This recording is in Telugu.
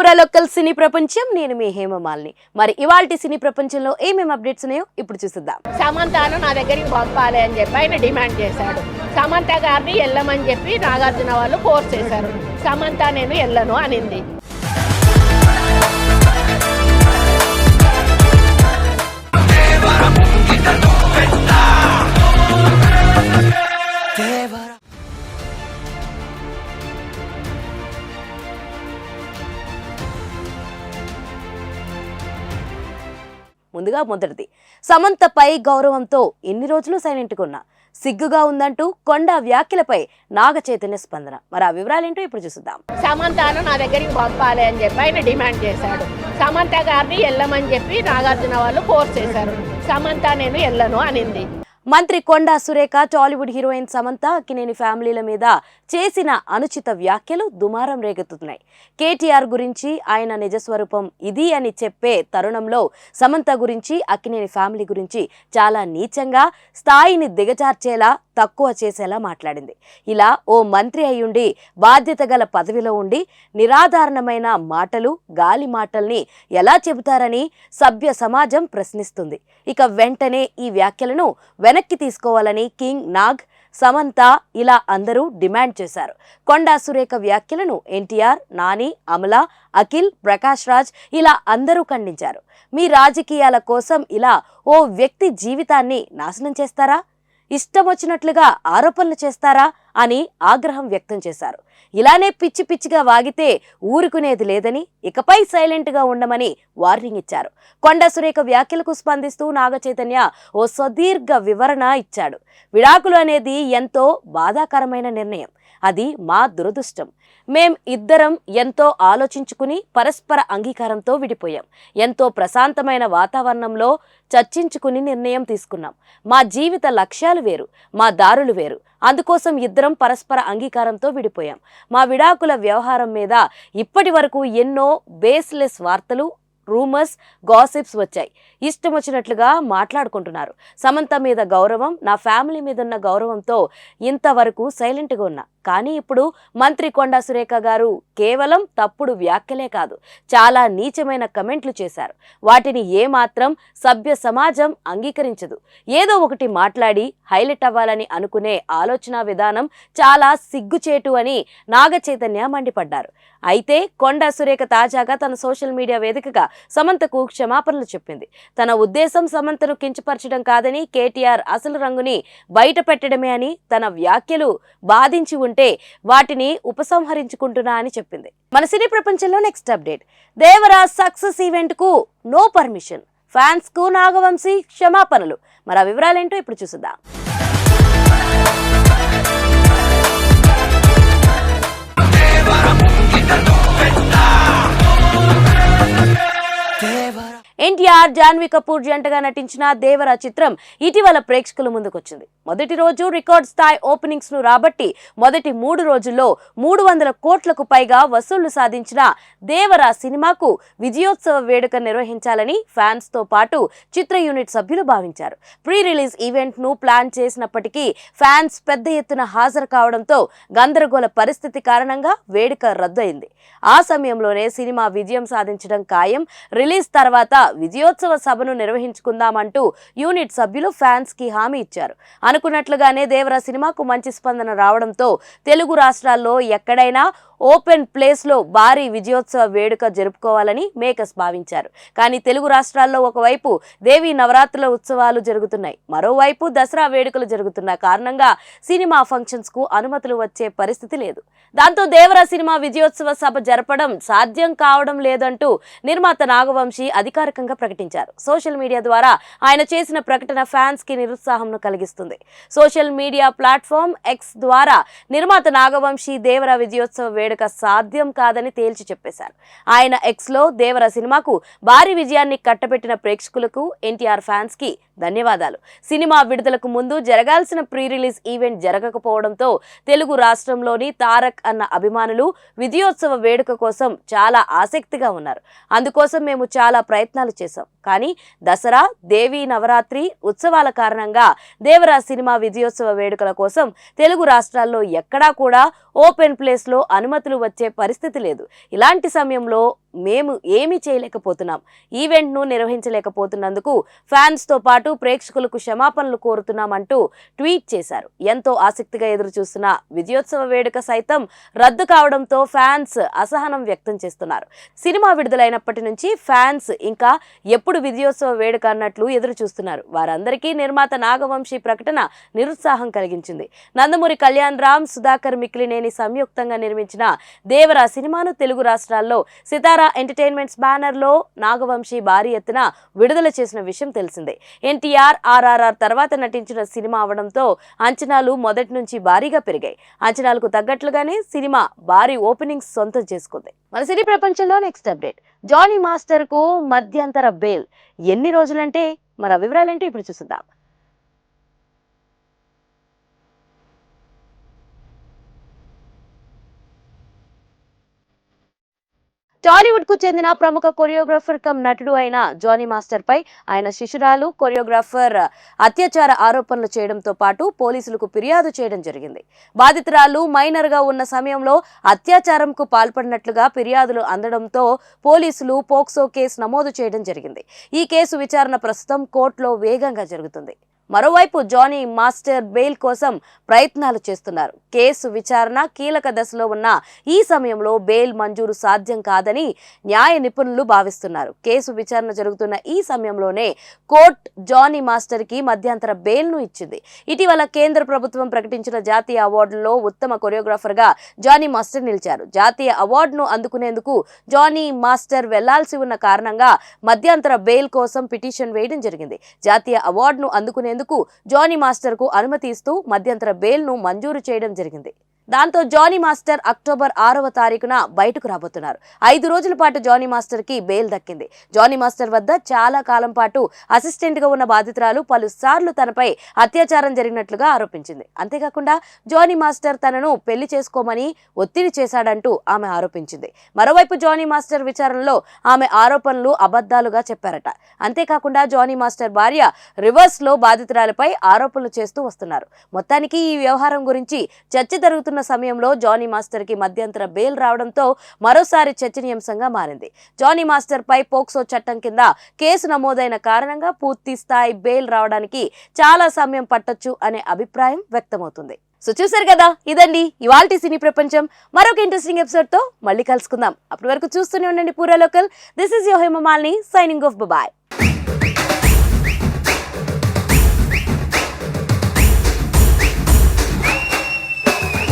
దేవరా లోకల్ సినీ ప్రపంచం నేను మీ హేమమాలిని. మరి ఇవాల్టి సినీ ప్రపంచంలో ఏమేం అప్డేట్స్ ఉన్నాయో ఇప్పుడు చూద్దాం. సమంతను నా దగ్గరికి పంపాలి అని చెప్పి ఆయన డిమాండ్ చేశాడు. సమంత గారిని వెళ్ళమని చెప్పి నాగార్జున వాళ్ళు ఫోర్స్ చేశారు. సమంత నేను వెళ్ళను అనింది. ముందుగా మొదటిది, సమంతపై గౌరవంతో ఎన్ని రోజులు సైలెంట్గా ఉన్నా సిగ్గుగా ఉందంటూ కొండ వ్యాఖ్యలపై నాగ చైతన్య స్పందన. మరి ఆ వివరాలేంటో ఇప్పుడు చూద్దాం. సమంతను నా దగ్గరికి పంపాలి అని చెప్పి ఆయన డిమాండ్ చేశాడు. సమంత గారిని వెళ్ళమని చెప్పి నాగార్జున వాళ్ళు ఫోర్స్ చేశారు. సమంత నేను వెళ్ళను అనింది. మంత్రి కొండా సురేఖ టాలీవుడ్ హీరోయిన్ సమంత, అక్కినేని ఫ్యామిలీల మీద చేసిన అనుచిత వ్యాఖ్యలు దుమారం రేకెత్తుతున్నాయి. కేటీఆర్ గురించి ఆయన నిజస్వరూపం ఇది అని చెప్పే తరుణంలో సమంత గురించి, అక్కినేని ఫ్యామిలీ గురించి చాలా నీచంగా, స్థాయిని దిగజార్చేలా, తక్కువ చేసేలా మాట్లాడింది. ఇలా ఓ మంత్రి అయ్యుండి బాధ్యత గల పదవిలో ఉండి నిరాధారణమైన మాటలు, గాలి మాటల్ని ఎలా చెబుతారని సభ్య సమాజం ప్రశ్నిస్తుంది. ఇక వెంటనే ఈ వ్యాఖ్యలను వెనక్కి తీసుకోవాలని కింగ్, నాగ్, సమంత ఇలా అందరూ డిమాండ్ చేశారు. కొండా సురేఖ వ్యాఖ్యలను ఎన్టీఆర్, నాని, అమల, అఖిల్, ప్రకాష్ రాజ్ ఇలా అందరూ ఖండించారు. మీ రాజకీయాల కోసం ఇలా ఓ వ్యక్తి జీవితాన్ని నాశనం చేస్తారా? ఇష్టం వచ్చినట్లుగా ఆరోపణలు చేస్తారా అని ఆగ్రహం వ్యక్తం చేశారు. ఇలానే పిచ్చి పిచ్చిగా వాగితే ఊరుకునేది లేదని, ఇకపై సైలెంట్గా ఉండమని వార్నింగ్ ఇచ్చారు. కొండా సురేఖ వ్యాఖ్యలకు స్పందిస్తూ నాగ చైతన్య ఓ సుదీర్ఘ వివరణ ఇచ్చాడు. విడాకులు అనేది ఎంతో బాధాకరమైన నిర్ణయం. అది మా దురదృష్టం. మేం ఇద్దరం ఎంతో ఆలోచించుకుని పరస్పర అంగీకారంతో విడిపోయాం. ఎంతో ప్రశాంతమైన వాతావరణంలో చర్చించుకుని నిర్ణయం తీసుకున్నాం. మా జీవిత లక్ష్యాలు వేరు, మా దారులు వేరు. అందుకోసం ఇద్దరం పరస్పర అంగీకారంతో విడిపోయాం. మా విడాకుల వ్యవహారం మీద ఇప్పటి వరకు ఎన్నో బేస్లెస్ వార్తలు, రూమర్స్, గాసిప్స్ వచ్చాయి. ఇష్టం వచ్చినట్లుగా మాట్లాడుకుంటున్నారు. సమంత మీద గౌరవం, నా ఫ్యామిలీ మీద ఉన్న గౌరవంతో ఇంతవరకు సైలెంట్గా ఉన్నా. కానీ ఇప్పుడు మంత్రి కొండా సురేఖ గారు కేవలం తప్పుడు వ్యాఖ్యలే కాదు, చాలా నీచమైన కమెంట్లు చేశారు. వాటిని ఏమాత్రం సభ్య సమాజం అంగీకరించదు. ఏదో ఒకటి మాట్లాడి హైలైట్ అవ్వాలని అనుకునే ఆలోచన విధానం చాలా సిగ్గుచేటు అని నాగ చైతన్య మండిపడ్డారు. అయితే కొండా సురేఖ తాజాగా తన సోషల్ మీడియా వేదికగా సమంతకు క్షమాపణలు చెప్పింది. తన ఉద్దేశం సమంతను కించపరచడం కాదని, కేటీఆర్ అసలు రంగుని బయట పెట్టడమే అని, తన వ్యాఖ్యలు బాధించి ఉంటే వాటిని ఉపసంహరించుకుంటున్నా అని చెప్పింది. మన సినీ ప్రపంచంలో next update, Devara success event కు నో పర్మిషన్, ఫ్యాన్స్ కు నాగవంశీ క్షమాపణలు. మరి ఆ వివరాలేంటో ఇప్పుడు చూద్దాం. ఎన్టీఆర్, జాన్వీ కపూర్ జంటగా నటించిన దేవరా చిత్రం ఇటీవల ప్రేక్షకుల ముందుకొచ్చింది. మొదటి రోజు రికార్డ్ స్థాయి ఓపెనింగ్స్ ను రాబట్టి మొదటి 3 రోజుల్లో 300 కోట్లకు పైగా వసూళ్లు సాధించిన దేవరా సినిమాకు విజయోత్సవ వేడుక నిర్వహించాలని ఫ్యాన్స్ తో పాటు చిత్ర యూనిట్ సభ్యులు భావించారు. ప్రీ రిలీజ్ ఈవెంట్ ను ప్లాన్ చేసినప్పటికీ ఫ్యాన్స్ పెద్ద ఎత్తున హాజరు కావడంతో గందరగోళ పరిస్థితి కారణంగా వేడుక రద్దు అయింది. ఆ సమయంలోనే సినిమా విజయం సాధించడం ఖాయం, రిలీజ్ తర్వాత విజయోత్సవ సభను నిర్వహించుకుందామంటూ యూనిట్ సభ్యులు ఫ్యాన్స్ కి హామీ ఇచ్చారు. అనుకున్నట్లుగానే దేవరా సినిమాకు మంచి స్పందన రావడంతో తెలుగు రాష్ట్రాల్లో ఎక్కడైనా ఓపెన్ ప్లేస్ లో భారీ విజయోత్సవ వేడుక జరుపుకోవాలని మేకర్స్ భావించారు. కానీ తెలుగు రాష్ట్రాల్లో ఒకవైపు దేవీ నవరాత్రుల ఉత్సవాలు జరుగుతున్నాయి, మరోవైపు దసరా వేడుకలు జరుగుతున్న కారణంగా సినిమా ఫంక్షన్స్ కు అనుమతులు వచ్చే పరిస్థితి లేదు. దాంతో దేవరా సినిమా విజయోత్సవ సభ జరపడం సాధ్యం కావడం లేదంటూ నిర్మాత నాగవంశీ అధికారికంగా ప్రకటించారు. సోషల్ మీడియా ద్వారా ఆయన చేసిన ప్రకటన ఫ్యాన్స్ కి నిరుత్సాహంను కలిగిస్తుంది. సోషల్ మీడియా ప్లాట్ఫామ్ ఎక్స్ ద్వారా నిర్మాత నాగవంశీ దేవరా విజయోత్సవ వేడుక సాధ్యం కాదని తేల్చి చెప్పేశారు. ఆయన ఎక్స్ లో దేవరా సినిమాకు భారీ విజయాన్ని కట్టబెట్టిన ప్రేక్షకులకు, ఎన్టీఆర్ ఫ్యాన్స్ కి ధన్యవాదాలు. సినిమా విడుదలకు ముందు జరగాల్సిన ప్రీ రిలీజ్ ఈవెంట్ జరగకపోవడంతో తెలుగు రాష్ట్రంలోని తారక్ అన్న అభిమానులు విజయోత్సవ వేడుక కోసం చాలా ఆసక్తిగా ఉన్నారు. అందుకోసం మేము చాలా ప్రయత్నాలు చేశాం. కానీ దసరా, దేవీ నవరాత్రి ఉత్సవాల కారణంగా దేవరా సినిమా విజయోత్సవ వేడుకల కోసం తెలుగు రాష్ట్రాల్లో ఎక్కడా కూడా ఓపెన్ ప్లేస్ లో అనుమతులు వచ్చే పరిస్థితి లేదు. ఇలాంటి సమయంలో మేము ఏమీ చేయలేకపోతున్నాం. ఈవెంట్ను నిర్వహించలేకపోతున్నందుకు ఫ్యాన్స్తో పాటు ప్రేక్షకులకు క్షమాపణలు కోరుతున్నామంటూ ట్వీట్ చేశారు. ఎంతో ఆసక్తిగా ఎదురు చూస్తున్న విజయోత్సవ వేడుక సైతం రద్దు కావడంతో ఫ్యాన్స్ అసహనం వ్యక్తం చేస్తున్నారు. సినిమా విడుదలైనప్పటి నుంచి ఫ్యాన్స్ ఇంకా ఎప్పుడు విజయోత్సవ వేడుక అన్నట్లు ఎదురు చూస్తున్నారు. వారందరికీ నిర్మాత నాగవంశీ ప్రకటన నిరుత్సాహం కలిగించింది. నందమూరి కళ్యాణ్ రామ్, సుధాకర్ మిక్కిలినేని సంయుక్తంగా నిర్మించిన దేవరా సినిమాను తెలుగు రాష్ట్రాల్లో సితారా ఎంటర్టైన్మెంట్స్ బ్యానర్ లో నాగవంశీ భారీ ఎత్తున విడుదల చేసిన విషయం తెలిసిందే. ఎన్టీఆర్, ఆర్ఆర్ఆర్ తర్వాత నటించిన సినిమా అవడంతో అంచనాలు మొదటి నుంచి భారీగా పెరిగాయి. అంచనాలకు తగ్గట్లుగానే సినిమా భారీ ఓపెనింగ్స్ సొంతం చేసుకుంది. మన సినీ ప్రపంచంలో నెక్స్ట్ అప్డేట్, జానీ మాస్టర్ కు మధ్యంతర బెయిల్ ఎన్ని రోజులంటే మరి ఆ వివరాలంటే ఇప్పుడు చూద్దాం. టాలీవుడ్ కు చెందిన ప్రముఖ కొరియోగ్రాఫర్ కమ్ నటుడు అయిన జానీ మాస్టర్ పై ఆయన శిష్యురాలు కొరియోగ్రాఫర్ అత్యాచార ఆరోపణలు చేయడంతో పాటు పోలీసులకు ఫిర్యాదు చేయడం జరిగింది. బాధితురాలు మైనర్ గా ఉన్న సమయంలో అత్యాచారంకు పాల్పడినట్లుగా ఫిర్యాదులు అందడంతో పోలీసులు పోక్సో కేసు నమోదు చేయడం జరిగింది. ఈ కేసు విచారణ ప్రస్తుతం కోర్టులో వేగంగా జరుగుతుంది. మరోవైపు జానీ మాస్టర్ బెయిల్ కోసం ప్రయత్నాలు చేస్తున్నారు. కేసు విచారణ కీలక దశలో ఉన్న ఈ సమయంలో బెయిల్ మంజూరు సాధ్యం కాదని న్యాయ నిపుణులు భావిస్తున్నారు. కేసు విచారణ జరుగుతున్న ఈ సమయంలోనే కోర్టు జానీ మాస్టర్ కి మధ్యంతర బెయిల్ ను ఇచ్చింది. ఇటీవల కేంద్ర ప్రభుత్వం ప్రకటించిన జాతీయ అవార్డులో ఉత్తమ కొరియోగ్రాఫర్ గా జానీ మాస్టర్ నిలిచారు. జాతీయ అవార్డును అందుకునేందుకు జానీ మాస్టర్ వెళ్లాల్సి ఉన్న కారణంగా మధ్యంతర బెయిల్ కోసం పిటిషన్ వేయడం జరిగింది. జాతీయ అవార్డును అందుకునే జానీ మాస్టర్ కు అనుమతి ఇస్తూ మధ్యంతర బెయిల్ ను మంజూరు చేయడం జరిగింది. దాంతో జానీ మాస్టర్ అక్టోబర్ 6వ తారీఖున బయటకు రాబోతున్నారు. 5 రోజుల పాటు జానీ మాస్టర్ కి బెయిల్ దక్కింది. జానీ మాస్టర్ వద్ద చాలా కాలం పాటు అసిస్టెంట్ గా ఉన్న బాధితురాలు పలుసార్లు తనపై అత్యాచారం జరిగినట్లుగా ఆరోపించింది. అంతేకాకుండా జానీ మాస్టర్ తనను పెళ్లి చేసుకోమని ఒత్తిడి చేశాడంటూ ఆమె ఆరోపించింది. మరోవైపు జానీ మాస్టర్ విచారణలో ఆమె ఆరోపణలు అబద్ధాలుగా చెప్పారట. అంతేకాకుండా జానీ మాస్టర్ భార్య రివర్స్ లో బాధితురాలపై ఆరోపణలు చేస్తూ వస్తున్నారు. మొత్తానికి ఈ వ్యవహారం గురించి చర్చ జరుగుతున్న సమయంలో జానీ మాస్టర్ కి మధ్యంతర బెయిల్ రావడంతో మరోసారి చర్చనీయాంశంగా మారింది. జానీ మాస్టర్ పై పోక్సో చట్టం కింద కేసు నమోదైన కారణంగా పూర్తి స్థాయి బెయిల్ రావడానికి చాలా సమయం పట్టొచ్చు అనే అభిప్రాయం వ్యక్తమవుతుంది. సో చూసారు కదా, ఇదండి ఇవాల్టి సినీ ప్రపంచం. మరొక ఇంట్రెస్టింగ్ ఎపిసోడ్ తో మళ్ళీ కలుసుకుందాం. అప్పటి వరకు చూస్తూనే ఉండండి పూరా local. This is your Hemamalini signing off. Bye.